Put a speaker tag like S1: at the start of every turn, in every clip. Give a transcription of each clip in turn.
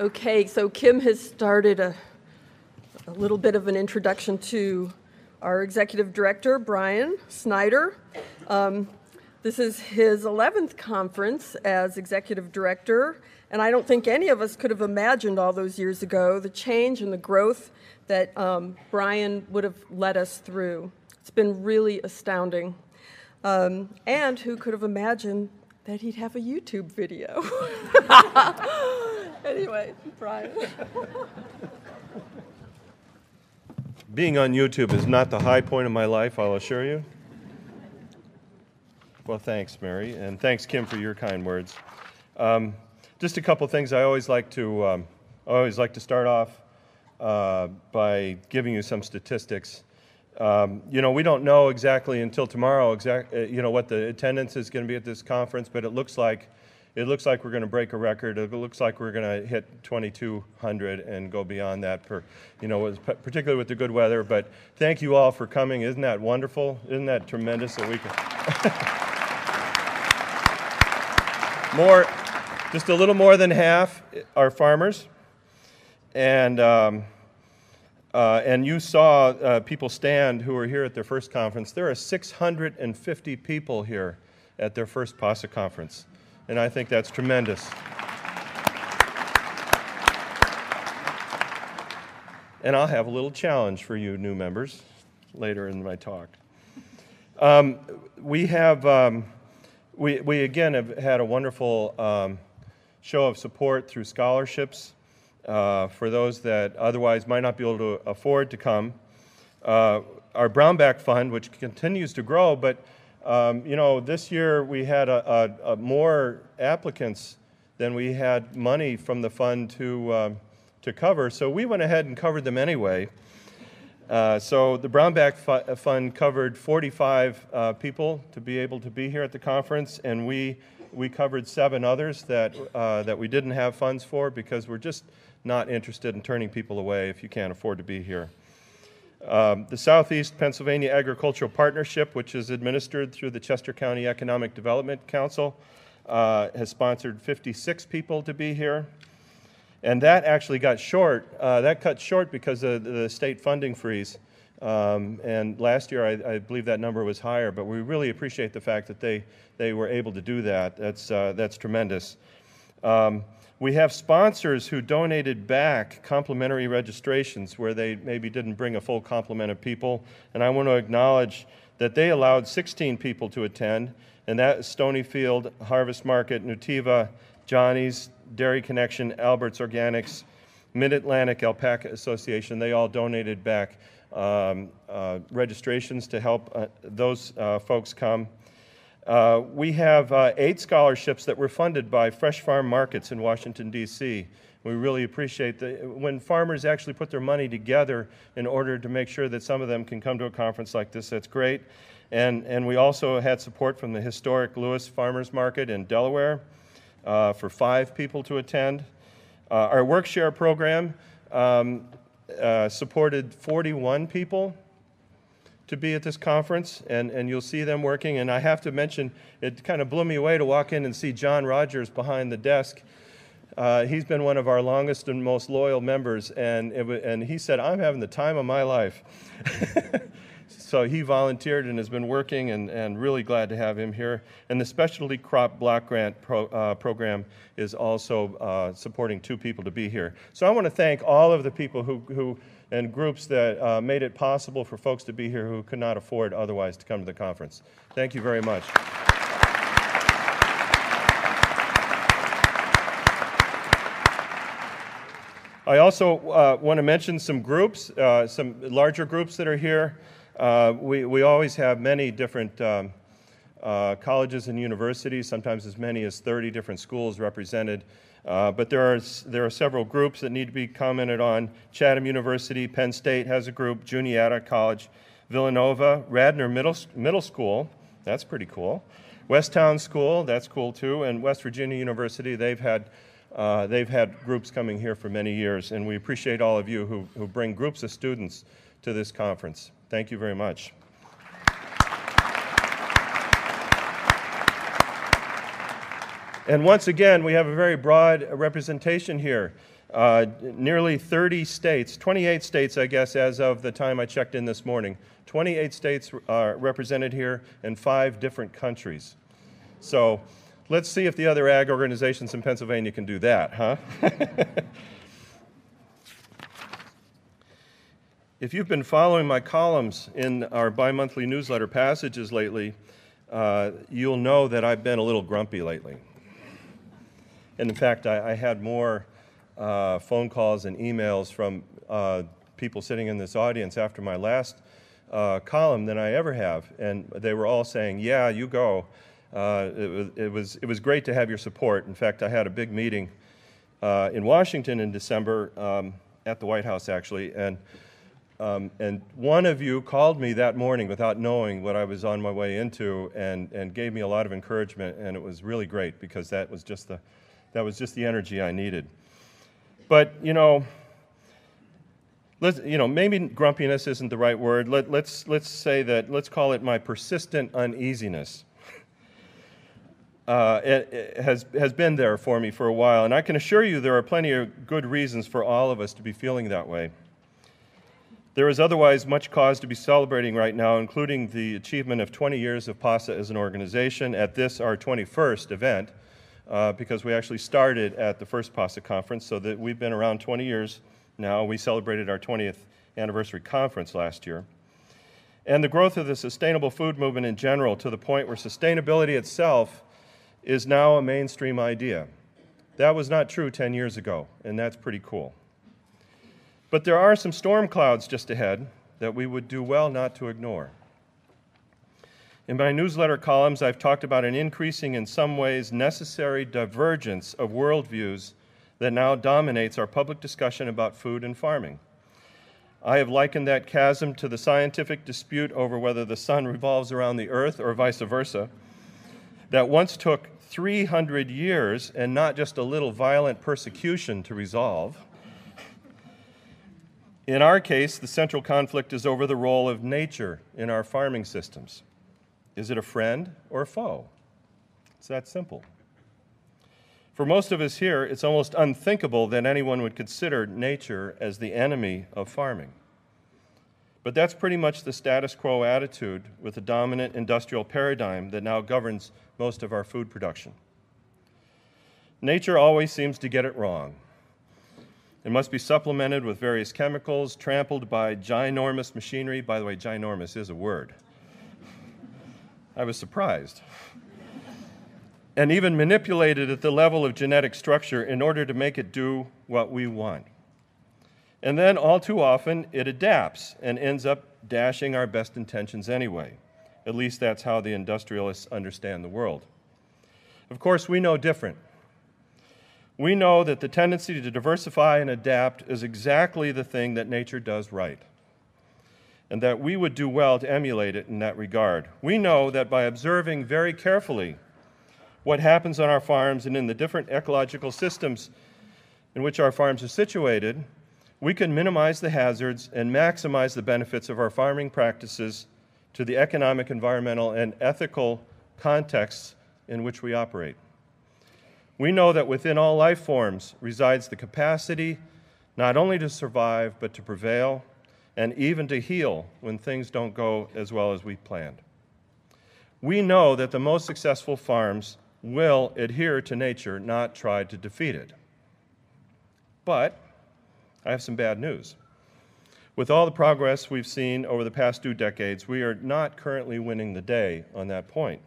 S1: Okay, so Kim has started a little bit of an introduction to our executive director, Brian Snyder. This is his 11th conference as executive director, and I don't think any of us could have imagined all those years ago the change and the growth that Brian would have led us through. It's been really astounding. And who could have imagined that he'd have a YouTube video? Anyway, Brian.
S2: Being on YouTube is not the high point of my life, I'll assure you. Well, thanks, Mary, and thanks, Kim, for your kind words. Just a couple things. I always like to start off by giving you some statistics. We don't know exactly until tomorrow what the attendance is going to be at this conference, but it looks like we're going to break a record. It looks like we're going to hit 2,200 and go beyond that, particularly with the good weather. But thank you all for coming. Isn't that wonderful? Isn't that tremendous that we can? Just a little more than half are farmers, and you saw people stand who were here at their first conference. There are 650 people here at their first Pasa conference, and I think that's tremendous. And I'll have a little challenge for you new members later in my talk. We again have had a wonderful show of support through scholarships for those that otherwise might not be able to afford to come. Our Brownback Fund, which continues to grow, but this year we had more applicants than we had money from the fund to cover, so we went ahead and covered them anyway. So the Brownback Fund covered 45 people to be able to be here at the conference, and we covered 7 others that we didn't have funds for because we're just not interested in turning people away if you can't afford to be here. The Southeast Pennsylvania Agricultural Partnership, which is administered through the Chester County Economic Development Council, has sponsored 56 people to be here. And that actually got short. That cut short because of the state funding freeze. And last year, I believe that number was higher. But we really appreciate the fact that they were able to do that. That's tremendous. We have sponsors who donated back complimentary registrations where they maybe didn't bring a full complement of people. And I want to acknowledge that they allowed 16 people to attend. And that is Stonyfield, Harvest Market, Nutiva, Johnny's, Dairy Connection, Albert's Organics, Mid-Atlantic Alpaca Association. They all donated back registrations to help those folks come. We have 8 scholarships that were funded by Fresh Farm Markets in Washington, D.C. We really appreciate when farmers actually put their money together in order to make sure that some of them can come to a conference like this. That's great. And we also had support from the historic Lewis Farmers Market in Delaware for 5 people to attend. Our Workshare program supported 41 people to be at this conference, and you'll see them working. And I have to mention, it kind of blew me away to walk in and see John Rogers behind the desk. He's been one of our longest and most loyal members, and he said, "I'm having the time of my life." So he volunteered and has been working, and really glad to have him here. And the Specialty Crop Block Grant program is also supporting 2 people to be here. So I want to thank all of the people who and groups that made it possible for folks to be here who could not afford otherwise to come to the conference. Thank you very much. I also want to mention some groups, some larger groups that are here. We always have many different colleges and universities, sometimes as many as 30 different schools represented. But there are several groups that need to be commented on. Chatham University, Penn State has a group, Juniata College, Villanova, Radnor Middle School, that's pretty cool. Westtown School, that's cool too, and West Virginia University, they've had groups coming here for many years, and we appreciate all of you who bring groups of students to this conference. Thank you very much. And once again, we have a very broad representation here. Nearly 30 states, 28 states, I guess, as of the time I checked in this morning. 28 states are represented here and 5 different countries. So let's see if the other ag organizations in Pennsylvania can do that, huh? If you've been following my columns in our bi-monthly newsletter Passages lately, you'll know that I've been a little grumpy lately. And in fact, I had more phone calls and emails from people sitting in this audience after my last column than I ever have. And they were all saying, yeah, you go. It was great to have your support. In fact, I had a big meeting in Washington in December, at the White House actually, and one of you called me that morning without knowing what I was on my way into and gave me a lot of encouragement, and it was really great because that was just the energy I needed. But, maybe grumpiness isn't the right word. Let's say that, let's call it my persistent uneasiness. It has been there for me for a while, and I can assure you there are plenty of good reasons for all of us to be feeling that way. There is otherwise much cause to be celebrating right now, including the achievement of 20 years of Pasa as an organization at this, our 21st event, because we actually started at the first Pasa conference, so that we've been around 20 years now. We celebrated our 20th anniversary conference last year. And the growth of the sustainable food movement in general, to the point where sustainability itself is now a mainstream idea. That was not true 10 years ago, and that's pretty cool. But there are some storm clouds just ahead that we would do well not to ignore. In my newsletter columns, I've talked about an increasing, in some ways, necessary divergence of worldviews that now dominates our public discussion about food and farming. I have likened that chasm to the scientific dispute over whether the sun revolves around the earth or vice versa, that once took 300 years and not just a little violent persecution to resolve. In our case, the central conflict is over the role of nature in our farming systems. Is it a friend or a foe? It's that simple. For most of us here, it's almost unthinkable that anyone would consider nature as the enemy of farming. But that's pretty much the status quo attitude with the dominant industrial paradigm that now governs most of our food production. Nature always seems to get it wrong. It must be supplemented with various chemicals, trampled by ginormous machinery. By the way, ginormous is a word. I was surprised. And even manipulated at the level of genetic structure in order to make it do what we want. And then, all too often, it adapts and ends up dashing our best intentions anyway. At least that's how the industrialists understand the world. Of course, we know different. We know that the tendency to diversify and adapt is exactly the thing that nature does right, and that we would do well to emulate it in that regard. We know that by observing very carefully what happens on our farms and in the different ecological systems in which our farms are situated, we can minimize the hazards and maximize the benefits of our farming practices to the economic, environmental, and ethical contexts in which we operate. We know that within all life forms resides the capacity not only to survive, but to prevail, and even to heal when things don't go as well as we planned. We know that the most successful farms will adhere to nature, not try to defeat it. But I have some bad news. With all the progress we've seen over the past 2 decades, we are not currently winning the day on that point.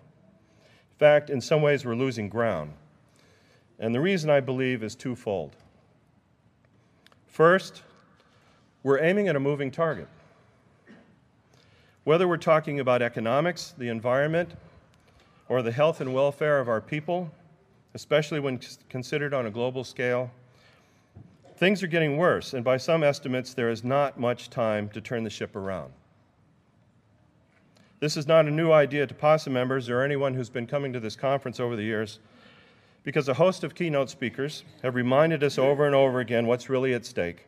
S2: In fact, in some ways, we're losing ground. And the reason, I believe, is twofold. First, we're aiming at a moving target. Whether we're talking about economics, the environment, or the health and welfare of our people, especially when considered on a global scale, things are getting worse, and by some estimates, there is not much time to turn the ship around. This is not a new idea to Pasa members or anyone who's been coming to this conference over the years, because a host of keynote speakers have reminded us over and over again what's really at stake.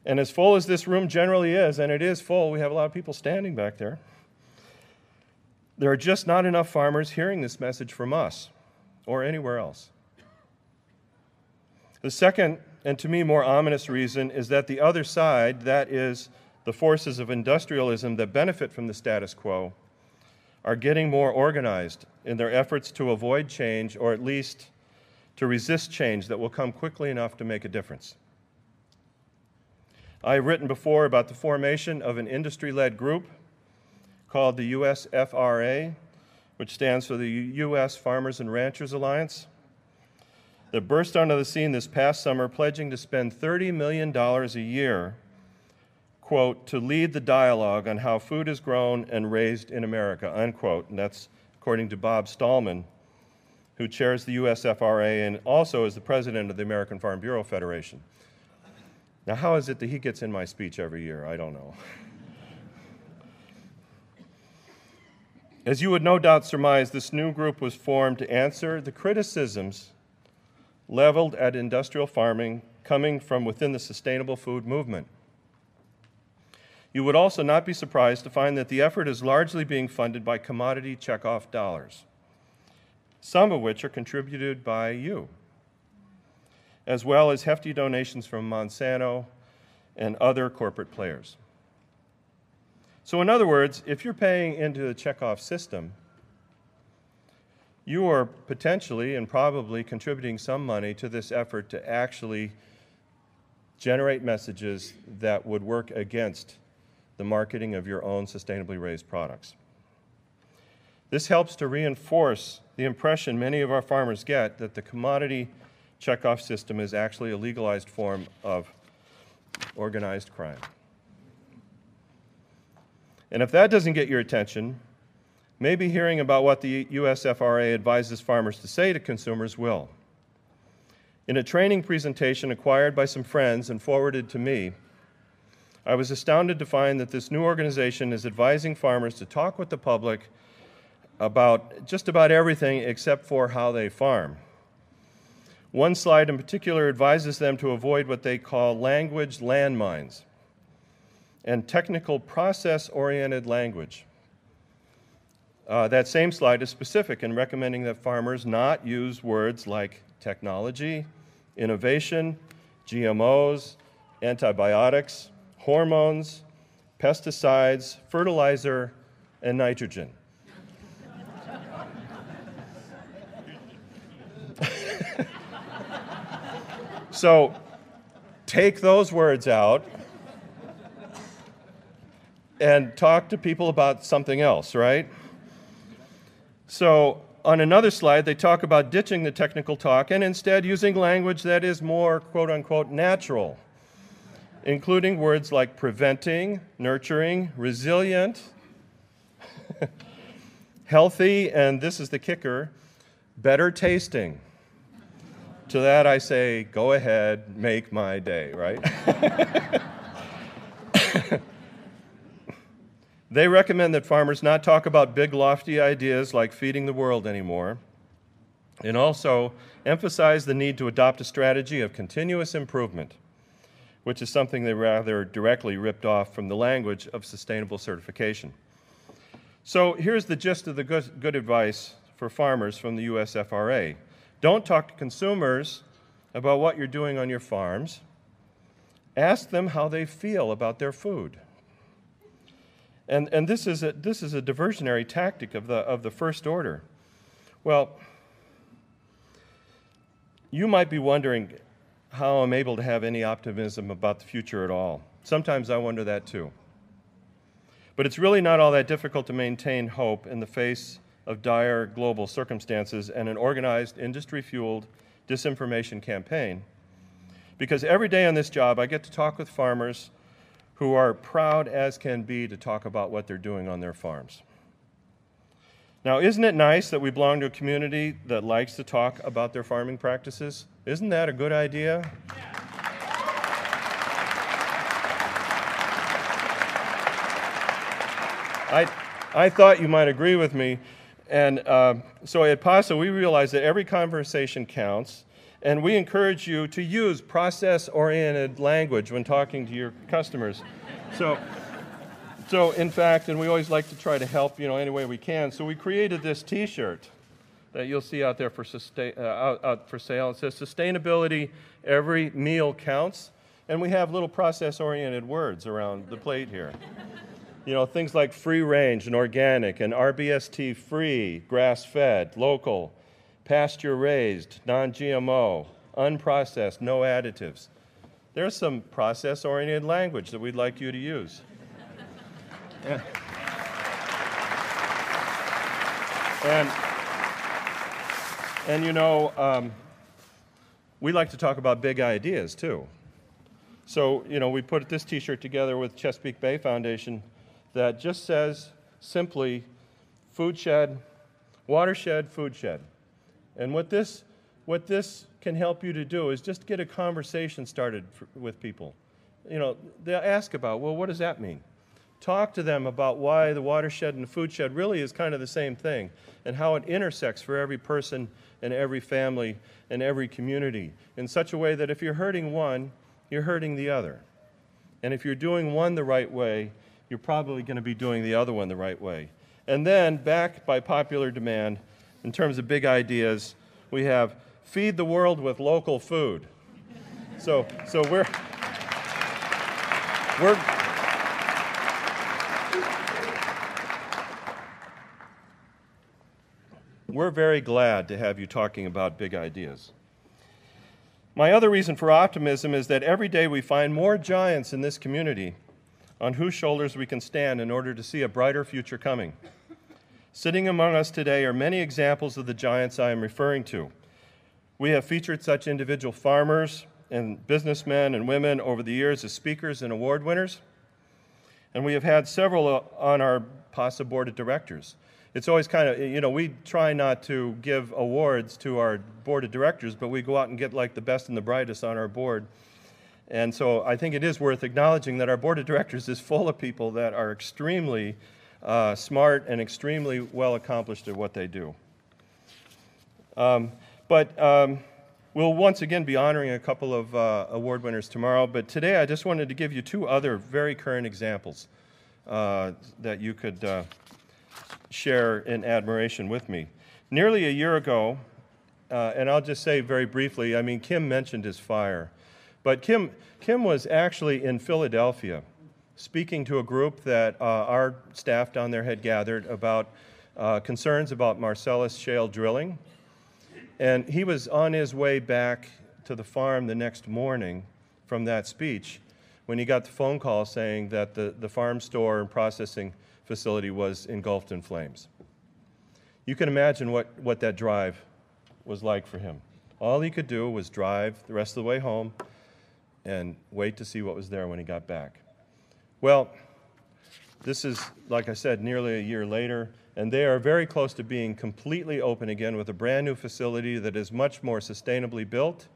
S2: And as full as this room generally is, and it is full, we have a lot of people standing back there, there are just not enough farmers hearing this message from us or anywhere else. The second, and to me more ominous reason, is that the other side, that is, the forces of industrialism that benefit from the status quo, are getting more organized in their efforts to avoid change, or at least to resist change that will come quickly enough to make a difference. I have written before about the formation of an industry-led group called the USF RA, which stands for the U.S. Farmers and Ranchers Alliance, that burst onto the scene this past summer, pledging to spend $30 million a year, quote, to lead the dialogue on how food is grown and raised in America, unquote. And that's according to Bob Stallman, who chairs the USF RA and also is the president of the American Farm Bureau Federation. Now, how is it that he gets in my speech every year? I don't know. As you would no doubt surmise, this new group was formed to answer the criticisms leveled at industrial farming coming from within the sustainable food movement. You would also not be surprised to find that the effort is largely being funded by commodity checkoff dollars, some of which are contributed by you, as well as hefty donations from Monsanto and other corporate players. So in other words, if you're paying into the checkoff system, you are potentially and probably contributing some money to this effort to actually generate messages that would work against the marketing of your own sustainably raised products. This helps to reinforce the impression many of our farmers get that the commodity checkoff system is actually a legalized form of organized crime. And if that doesn't get your attention, maybe hearing about what the USF RA advises farmers to say to consumers will. In a training presentation acquired by some friends and forwarded to me, I was astounded to find that this new organization is advising farmers to talk with the public about just about everything except for how they farm. One slide in particular advises them to avoid what they call language landmines and technical process-oriented language. That same slide is specific in recommending that farmers not use words like technology, innovation, GMOs, antibiotics, hormones, pesticides, fertilizer, and nitrogen. So take those words out and talk to people about something else, right? So on another slide, they talk about ditching the technical talk and instead using language that is more, quote unquote, natural, including words like preventing, nurturing, resilient, healthy, and this is the kicker, better tasting. To that I say, go ahead, make my day, right? They recommend that farmers not talk about big, lofty ideas like feeding the world anymore, and also emphasize the need to adopt a strategy of continuous improvement, which is something they rather directly ripped off from the language of sustainable certification. So here's the gist of the good advice for farmers from the USF RA. Don't talk to consumers about what you're doing on your farms. Ask them how they feel about their food. And this is a diversionary tactic of the first order. Well, you might be wondering how I'm able to have any optimism about the future at all. Sometimes I wonder that too. But it's really not all that difficult to maintain hope in the face of dire global circumstances and an organized, industry-fueled disinformation campaign. Because every day on this job, I get to talk with farmers who are proud as can be to talk about what they're doing on their farms. Now, isn't it nice that we belong to a community that likes to talk about their farming practices? Isn't that a good idea? I thought you might agree with me. And so at Pasa, we realize that every conversation counts, and we encourage you to use process-oriented language when talking to your customers. So in fact, and we always like to try to help, any way we can, so we created this T-shirt that you'll see out there for, out for sale. It says, sustainability, every meal counts. And we have little process-oriented words around the plate here. You know, things like free range and organic and RBST free, grass-fed, local, pasture-raised, non-GMO, unprocessed, no additives. There's some process-oriented language that we'd like you to use. Yeah. And you know, we like to talk about big ideas too. So, you know, we put this t-shirt together with Chesapeake Bay Foundation that just says simply, food shed, watershed, food shed. And what this can help you to do is just get a conversation started with people. You know, they'll ask about, well, what does that mean? Talk to them about why the watershed and the food shed really is kind of the same thing and how it intersects for every person and every family and every community in such a way that if you're hurting one, you're hurting the other. And if you're doing one the right way, you're probably going to be doing the other one the right way. And then, backed by popular demand, in terms of big ideas, we have feed the world with local food. So we're very glad to have you talking about big ideas. My other reason for optimism is that every day we find more giants in this community on whose shoulders we can stand in order to see a brighter future coming. Sitting among us today are many examples of the giants I am referring to. We have featured such individual farmers and businessmen and women over the years as speakers and award winners, and we have had several on our Pasa board of directors. It's always kind of, you know, we try not to give awards to our board of directors, but we go out and get like the best and the brightest on our board. And so I think it is worth acknowledging that our board of directors is full of people that are extremely smart and extremely well accomplished at what they do. We'll once again be honoring a couple of award winners tomorrow, but today I just wanted to give you two other very current examples that you could share in admiration with me. Nearly a year ago, and I'll just say very briefly, I mean, Kim mentioned his fire, but Kim was actually in Philadelphia speaking to a group that our staff down there had gathered about concerns about Marcellus shale drilling. And he was on his way back to the farm the next morning from that speech when he got the phone call saying that the farm store and processing facility was engulfed in flames. You can imagine what that drive was like for him. All he could do was drive the rest of the way home and wait to see what was there when he got back. Well, this is, like I said, nearly a year later, and they are very close to being completely open again with a brand new facility that is much more sustainably built.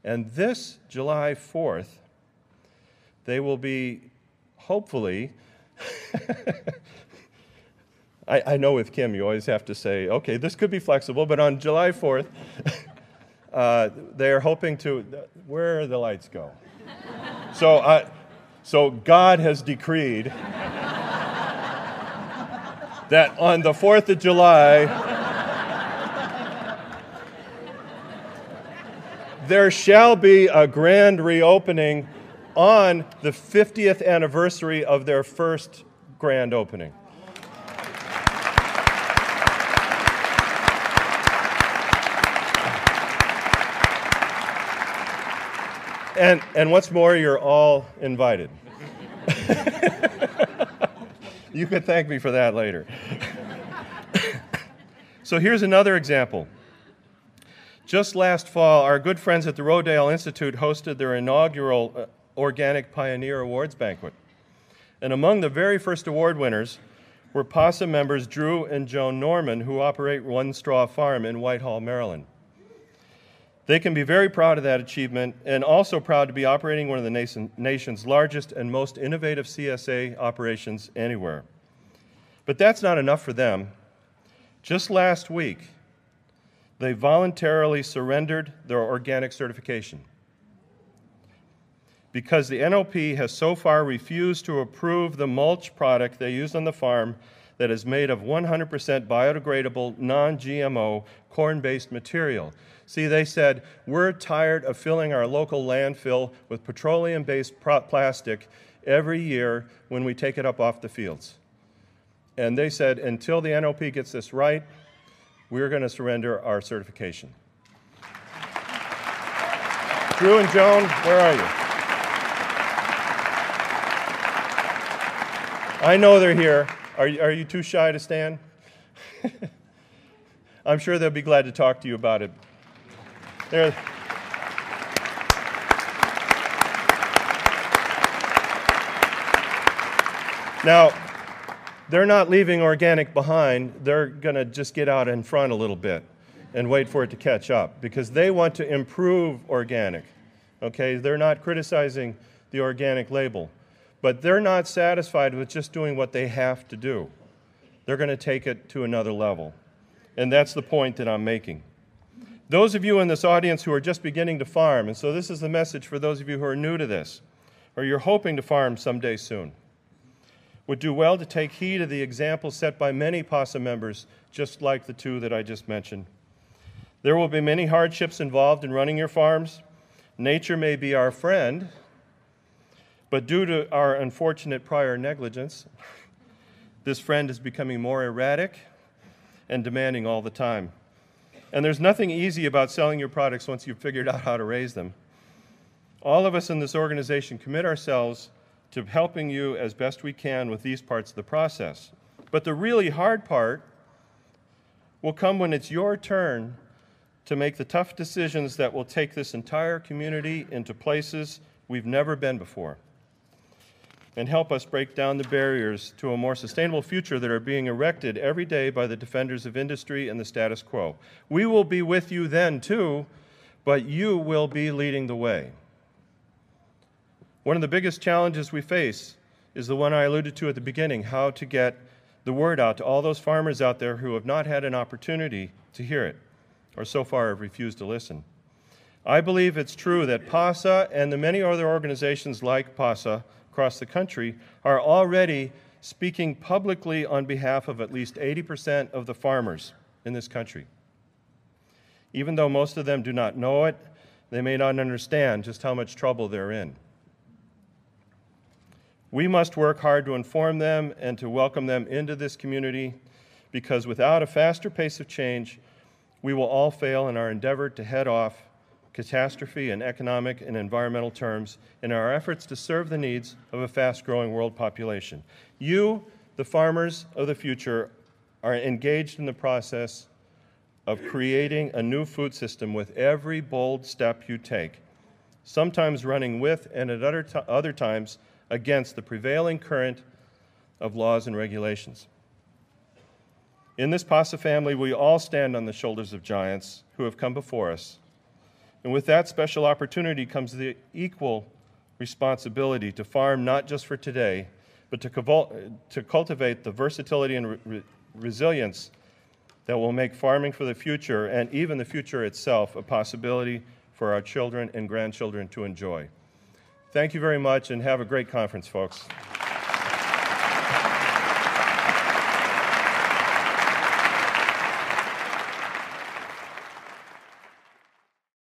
S2: And this July 4th, they will be, hopefully, I know with Kim you always have to say, okay, this could be flexible, but on July 4th, they are hoping to, where the lights go? So God has decreed that on the 4th of July, there shall be a grand reopening on the 50th anniversary of their first grand opening. And what's more, you're all invited. You can thank me for that later. So here's another example. Just last fall, our good friends at the Rodale Institute hosted their inaugural Organic Pioneer Awards banquet. And among the very first award winners were Pasa members Drew and Joan Norman, who operate One Straw Farm in Whitehall, Maryland. They can be very proud of that achievement and also proud to be operating one of the nation's largest and most innovative CSA operations anywhere. But that's not enough for them. Just last week, they voluntarily surrendered their organic certification because the NOP has so far refused to approve the mulch product they use on the farm that is made of 100% biodegradable, non-GMO, corn-based material. See, they said, we're tired of filling our local landfill with petroleum-based plastic every year when we take it up off the fields. And they said, until the NOP gets this right, we're going to surrender our certification. Drew and Joan, where are you? I know they're here. Are you too shy to stand? I'm sure they'll be glad to talk to you about it. Now, they're not leaving organic behind. They're going to just get out in front a little bit and wait for it to catch up because they want to improve organic. Okay, they're not criticizing the organic label, but they're not satisfied with just doing what they have to do. They're going to take it to another level, and that's the point that I'm making. Those of you in this audience who are just beginning to farm, and so this is the message for those of you who are new to this, or you're hoping to farm someday soon, would do well to take heed of the example set by many Pasa members, just like the two that I just mentioned. There will be many hardships involved in running your farms. Nature may be our friend, but due to our unfortunate prior negligence, this friend is becoming more erratic and demanding all the time. And there's nothing easy about selling your products once you've figured out how to raise them. All of us in this organization commit ourselves to helping you as best we can with these parts of the process. But the really hard part will come when it's your turn to make the tough decisions that will take this entire community into places we've never been before and help us break down the barriers to a more sustainable future that are being erected every day by the defenders of industry and the status quo. We will be with you then too, but you will be leading the way. One of the biggest challenges we face is the one I alluded to at the beginning, how to get the word out to all those farmers out there who have not had an opportunity to hear it, or so far have refused to listen. I believe it's true that Pasa and the many other organizations like Pasa across the country are already speaking publicly on behalf of at least 80% of the farmers in this country. Even though most of them do not know it, they may not understand just how much trouble they're in. We must work hard to inform them and to welcome them into this community because without a faster pace of change, we will all fail in our endeavor to head off catastrophe in economic and environmental terms in our efforts to serve the needs of a fast-growing world population. You, the farmers of the future, are engaged in the process of creating a new food system with every bold step you take, sometimes running with and at other times against the prevailing current of laws and regulations. In this Pasa family, we all stand on the shoulders of giants who have come before us. And with that special opportunity comes the equal responsibility to farm not just for today, but to cultivate the versatility and resilience that will make farming for the future and even the future itself a possibility for our children and grandchildren to enjoy. Thank you very much, and have a great conference, folks.